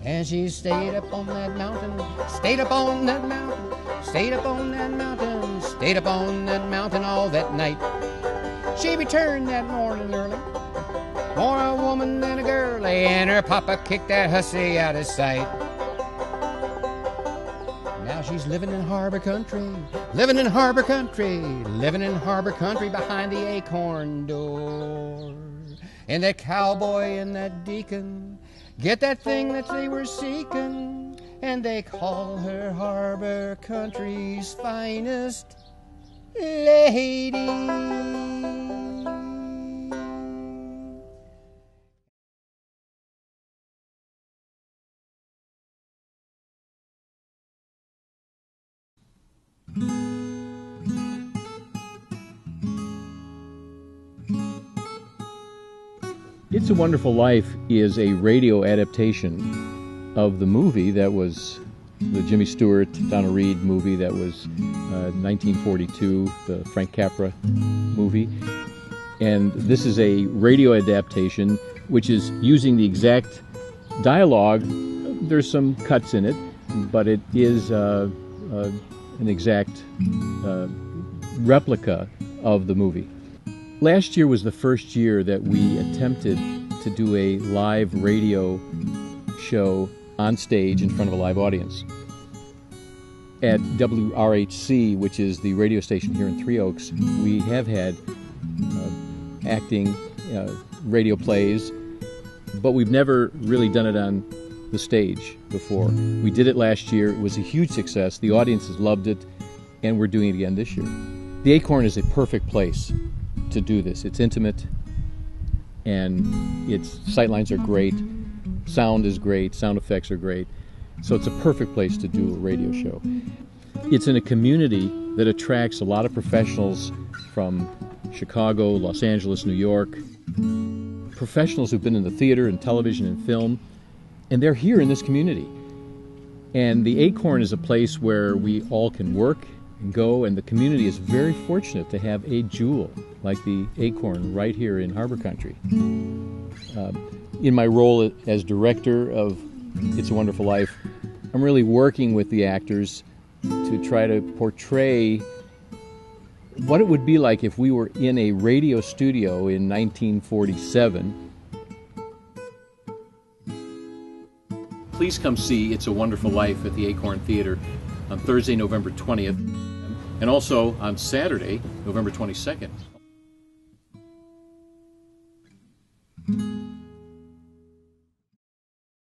And she stayed up on that mountain, stayed up on that mountain, stayed up on that mountain, stayed up on that mountain all that night. She returned that morning early, more a woman than a girlie, and her papa kicked that hussy out of sight. Now she's living in harbor country, living in harbor country, living in harbor country behind the Acorn door. And that cowboy and that deacon get that thing that they were seeking, and they call her harbor country's finest lady. It's a Wonderful Life is a radio adaptation of the movie that was the Jimmy Stewart, Donna Reed movie that was 1942, the Frank Capra movie. And this is a radio adaptation which is using the exact dialogue. There's some cuts in it, but it is an exact replica of the movie. Last year was the first year that we attempted to do a live radio show on stage in front of a live audience. At WRHC, which is the radio station here in Three Oaks, we have had acting radio plays, but we've never really done it on the stage before. We did it last year. It was a huge success. The audiences loved it, and we're doing it again this year. The Acorn is a perfect place to do this. It's intimate, and its sightlines are great, sound is great, sound effects are great, so it's a perfect place to do a radio show. It's in a community that attracts a lot of professionals from Chicago, Los Angeles, New York, professionals who've been in the theater and television and film, and they're here in this community. And the Acorn is a place where we all can work and go, and the community is very fortunate to have a jewel like the Acorn right here in Harbor Country. In my role as director of It's a Wonderful Life, I'm really working with the actors to try to portray what it would be like if we were in a radio studio in 1947. Please come see It's a Wonderful Life at the Acorn Theater on Thursday, November 20th, and also on Saturday, November 22nd.